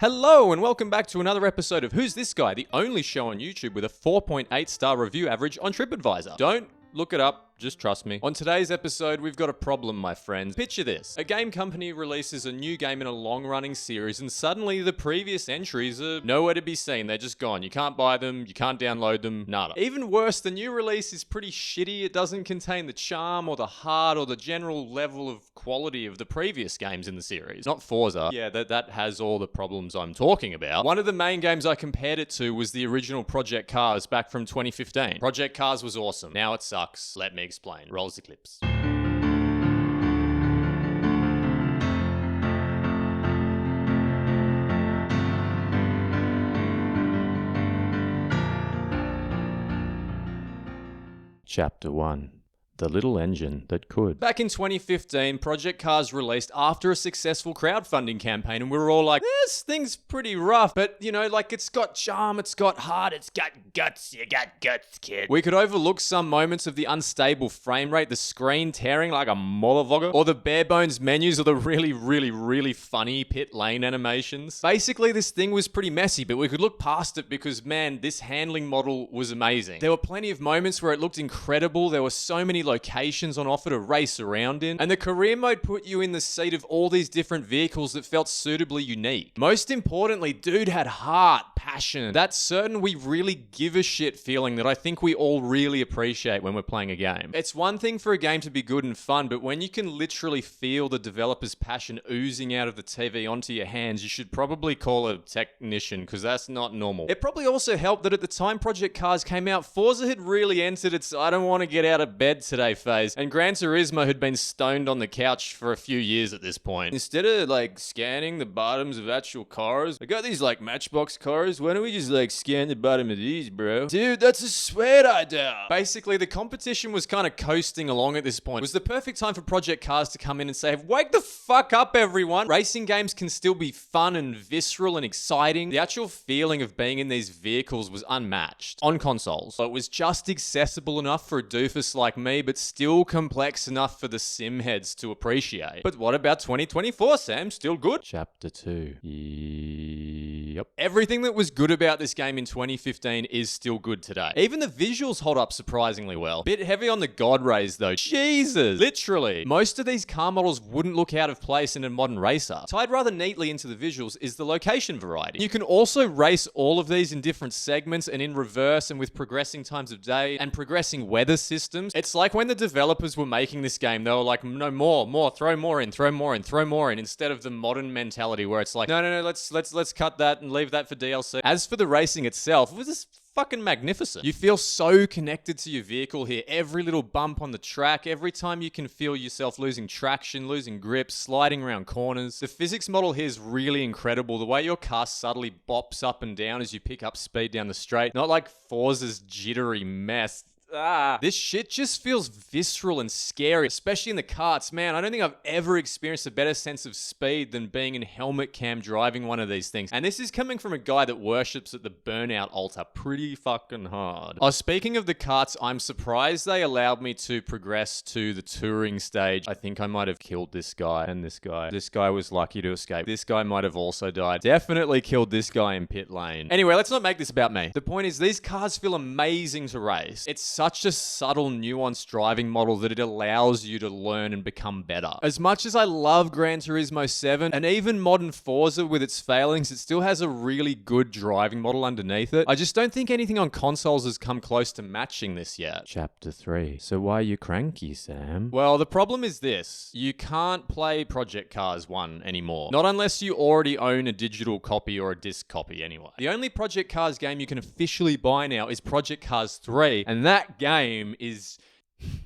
Hello and welcome back to another episode of Who's This Guy, the only show on YouTube with a 4.8 star review average on TripAdvisor. Don't look it up, just trust me. On today's episode, we've got a problem, my friends. Picture this. A game company releases a new game in a long-running series and suddenly the previous entries are nowhere to be seen. They're just gone. You can't buy them, you can't download them, nada. Even worse, the new release is pretty shitty. It doesn't contain the charm or the heart or the general level of quality of the previous games in the series. Not Forza. Yeah, that has all the problems I'm talking about. One of the main games I compared it to was the original Project Cars back from 2015. Project Cars was awesome. Now it sucks. Let me explain. Rolls the clips. Chapter 1. The little engine that could. Back in 2015, Project Cars released after a successful crowdfunding campaign, and we were all like, this thing's pretty rough, but you know, like it's got charm, it's got heart, it's got guts, you got guts, kid. We could overlook some moments of the unstable frame rate, the screen tearing like a motherfucker, or the bare bones menus, or the really funny pit lane animations. Basically, this thing was pretty messy, but we could look past it because, man, this handling model was amazing. There were plenty of moments where it looked incredible. There were so many locations on offer to race around in, and the career mode put you in the seat of all these different vehicles that felt suitably unique. Most importantly, dude had heart, passion, that certain we really give a shit feeling that I think we all really appreciate when we're playing a game. It's one thing for a game to be good and fun, but when you can literally feel the developer's passion oozing out of the TV onto your hands, you should probably call a technician, because that's not normal. It probably also helped that at the time Project Cars came out, Forza had really entered its I don't want to get out of bed today phase, and Gran Turismo had been stoned on the couch for a few years at this point. Instead of like scanning the bottoms of actual cars, I got these like Matchbox cars, why don't we just like scan the bottom of these, bro? Dude, that's a sweat idea. Basically, the competition was kind of coasting along at this point. It was the perfect time for Project Cars to come in and say, wake the fuck up, everyone. Racing games can still be fun and visceral and exciting. The actual feeling of being in these vehicles was unmatched on consoles. So it was just accessible enough for a doofus like me, but still complex enough for the sim heads to appreciate. But what about 2024, Sam? Still good? Chapter 2. Yep. Everything that was good about this game in 2015 is still good today. Even the visuals hold up surprisingly well. Bit heavy on the god rays though. Jesus! Literally. Most of these car models wouldn't look out of place in a modern racer. Tied rather neatly into the visuals is the location variety. You can also race all of these in different segments and in reverse and with progressing times of day and progressing weather systems. It's like when the developers were making this game, they were like, no, more, throw more in, instead of the modern mentality where it's like, no, let's cut that and leave that for DLC. As for the racing itself, it was just fucking magnificent. You feel so connected to your vehicle here. Every little bump on the track, every time you can feel yourself losing traction, losing grip, sliding around corners. The physics model here is really incredible. The way your car subtly bops up and down as you pick up speed down the straight. Not like Forza's jittery mess. This shit just feels visceral and scary, especially in the karts. Man, I don't think I've ever experienced a better sense of speed than being in helmet cam driving one of these things. And this is coming from a guy that worships at the Burnout altar pretty fucking hard. Oh, speaking of the karts, I'm surprised they allowed me to progress to the touring stage. I think I might have killed this guy and this guy. This guy was lucky to escape. This guy might have also died. Definitely killed this guy in pit lane. Anyway, let's not make this about me. The point is, these cars feel amazing to race. It's such a subtle, nuanced driving model that it allows you to learn and become better. As much as I love Gran Turismo 7 and even modern Forza with its failings, it still has a really good driving model underneath it. I just don't think anything on consoles has come close to matching this yet. Chapter 3. So why are you cranky, Sam? Well, the problem is this. You can't play Project Cars 1 anymore. Not unless you already own a digital copy or a disc copy anyway. The only Project Cars game you can officially buy now is Project Cars 3, and that game is...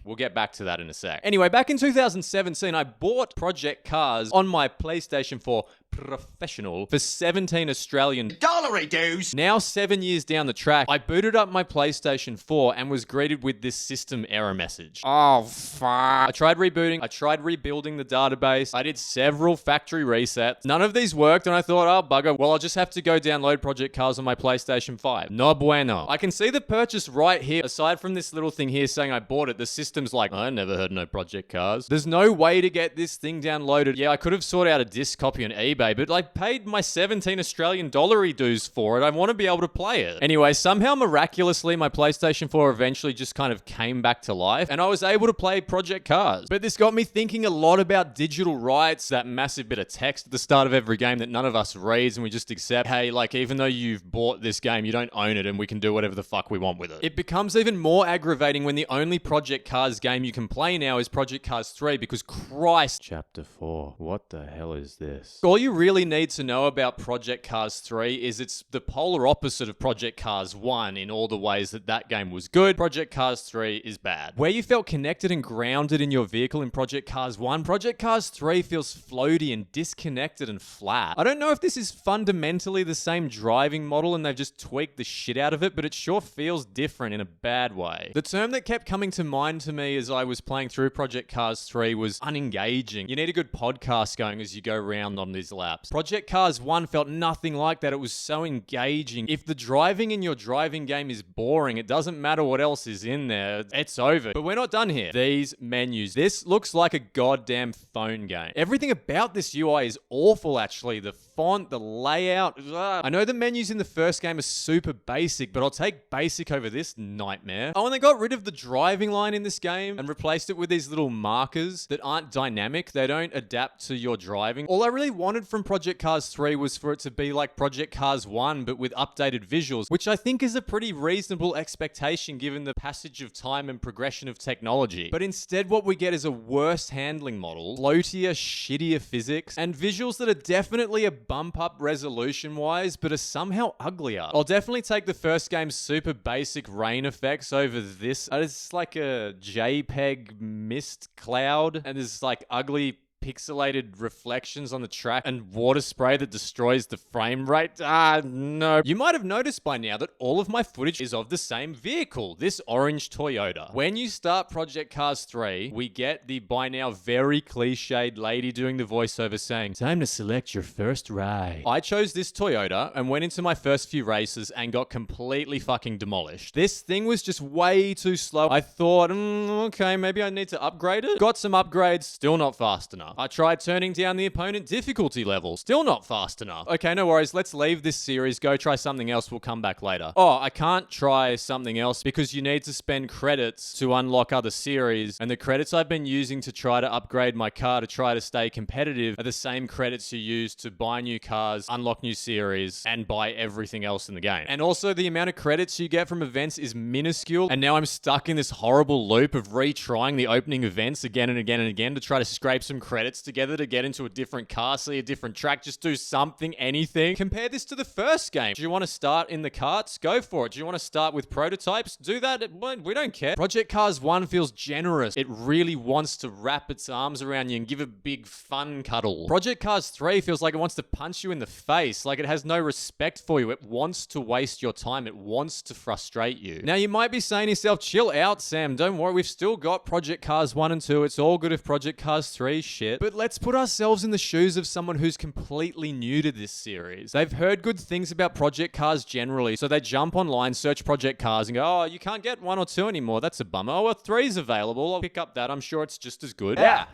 We'll get back to that in a sec. Anyway, back in 2017, I bought Project Cars on my PlayStation 4 Professional for 17 Australian dollary dues. Now 7 years down the track, I booted up my PlayStation 4 and was greeted with this system error message. Oh, fuck. I tried rebooting, I tried rebuilding the database, I did several factory resets. None of these worked and I thought, oh, bugger, well, I'll just have to go download Project Cars on my PlayStation 5. No bueno. I can see the purchase right here. Aside from this little thing here saying I bought it, the system's like, I never heard no Project Cars. There's no way to get this thing downloaded. Yeah, I could have sorted out a disc copy on eBay, eBay, but I paid my 17 Australian dollar dues for it. I want to be able to play it. Anyway, somehow miraculously, my PlayStation 4 eventually just kind of came back to life, and I was able to play Project Cars. But this got me thinking a lot about digital rights, that massive bit of text at the start of every game that none of us reads, and we just accept, hey, like, even though you've bought this game, you don't own it, and we can do whatever the fuck we want with it. It becomes even more aggravating when the only Project Cars game you can play now is Project Cars 3, because Christ. Chapter 4. What the hell is this? All you really need to know about Project Cars 3 is it's the polar opposite of Project Cars 1 in all the ways that that game was good. Project Cars 3 is bad. Where you felt connected and grounded in your vehicle in Project Cars 1, Project Cars 3 feels floaty and disconnected and flat. I don't know if this is fundamentally the same driving model and they've just tweaked the shit out of it, but it sure feels different in a bad way. The term that kept coming to mind to me as I was playing through Project Cars 3 was unengaging. You need a good podcast going as you go round on these laps. Project Cars 1 felt nothing like that. It was so engaging. If the driving in your driving game is boring, it doesn't matter what else is in there. It's over. But we're not done here. These menus. This looks like a goddamn phone game. Everything about this UI is awful, actually. The font, the layout. Ugh. I know the menus in the first game are super basic, but I'll take basic over this nightmare. Oh, and they got rid of the driving line in this game and replaced it with these little markers that aren't dynamic. They don't adapt to your driving. All I really wanted from Project Cars 3 was for it to be like Project Cars 1, but with updated visuals, which I think is a pretty reasonable expectation given the passage of time and progression of technology. But instead, what we get is a worse handling model, floatier, shittier physics, and visuals that are definitely a bump up resolution-wise, but are somehow uglier. I'll definitely take the first game's super basic rain effects over this. It's like a JPEG mist cloud, and there's like ugly pixelated reflections on the track and water spray that destroys the frame rate. No. You might have noticed by now that all of my footage is of the same vehicle, this orange Toyota. When you start Project Cars 3, we get the by now very cliched lady doing the voiceover saying, "Time to select your first ride." I chose this Toyota and went into my first few races and got completely fucking demolished. This thing was just way too slow. I thought, okay, maybe I need to upgrade it. Got some upgrades, still not fast enough. I tried turning down the opponent difficulty level. Still not fast enough. Okay, no worries. Let's leave this series. Go try something else. We'll come back later. Oh, I can't try something else because you need to spend credits to unlock other series. And the credits I've been using to try to upgrade my car to try to stay competitive are the same credits you use to buy new cars, unlock new series, and buy everything else in the game. And also the amount of credits you get from events is minuscule. And now I'm stuck in this horrible loop of retrying the opening events again and again and again to try to scrape some credits together to get into a different car, see a different track, just do something, anything. Compare this to the first game. Do you want to start in the karts? Go for it. Do you want to start with prototypes? Do that. We don't care. Project Cars 1 feels generous. It really wants to wrap its arms around you and give a big fun cuddle. Project Cars 3 feels like it wants to punch you in the face, like it has no respect for you. It wants to waste your time. It wants to frustrate you. Now, you might be saying to yourself, chill out, Sam. Don't worry. We've still got Project Cars 1 and 2. It's all good if Project Cars 3 is shit. But let's put ourselves in the shoes of someone who's completely new to this series. They've heard good things about Project Cars generally, so they jump online, search Project Cars, and go, oh, you can't get 1 or 2 anymore. That's a bummer. Oh, well, 3's available. I'll pick up that. I'm sure it's just as good. Yeah.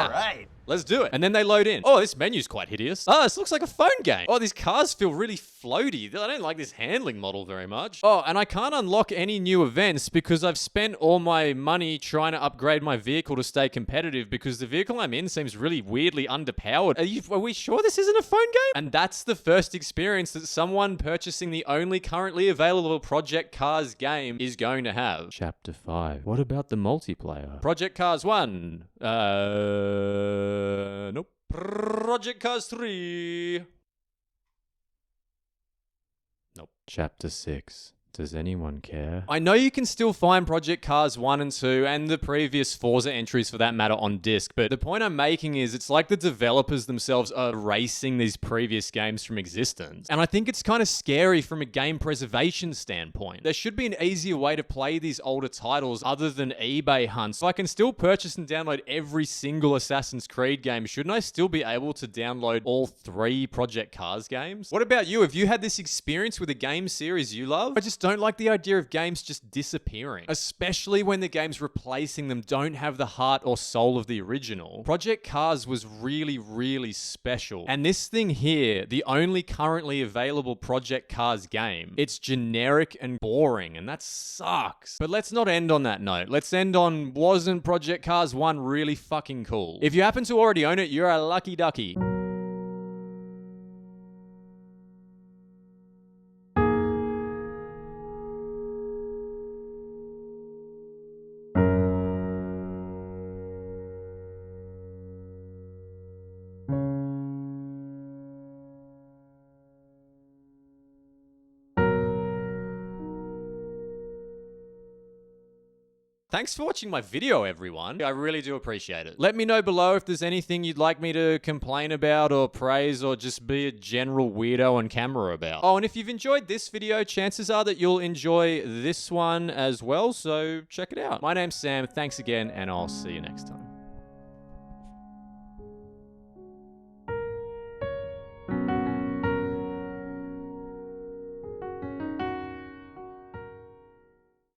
All right. Let's do it. And then they load in. Oh, this menu's quite hideous. Oh, this looks like a phone game. Oh, these cars feel really floaty. I don't like this handling model very much. Oh, and I can't unlock any new events because I've spent all my money trying to upgrade my vehicle to stay competitive because the vehicle I'm in seems really weirdly underpowered. Are we sure this isn't a phone game? And that's the first experience that someone purchasing the only currently available Project Cars game is going to have. Chapter 5. What about the multiplayer? Project Cars 1. Nope. Project Cars 3. Nope. Chapter 6. Does anyone care? I know you can still find Project Cars 1 and 2 and the previous Forza entries for that matter on disc, but the point I'm making is it's like the developers themselves are erasing these previous games from existence. And I think it's kind of scary from a game preservation standpoint. There should be an easier way to play these older titles other than eBay hunts. So I can still purchase and download every single Assassin's Creed game. Shouldn't I still be able to download all 3 Project Cars games? What about you? Have you had this experience with a game series you love? I just don't don't like the idea of games just disappearing, especially when the games replacing them don't have the heart or soul of the original. Project Cars was really special. And this thing here, the only currently available Project Cars game, it's generic and boring, and that sucks. But let's not end on that note. Let's end on, wasn't Project Cars 1 really fucking cool? If you happen to already own it, you're a lucky ducky. Thanks for watching my video, everyone. I really do appreciate it. Let me know below if there's anything you'd like me to complain about or praise or just be a general weirdo on camera about. Oh, and if you've enjoyed this video, chances are that you'll enjoy this one as well, so check it out. My name's Sam, thanks again, and I'll see you next time.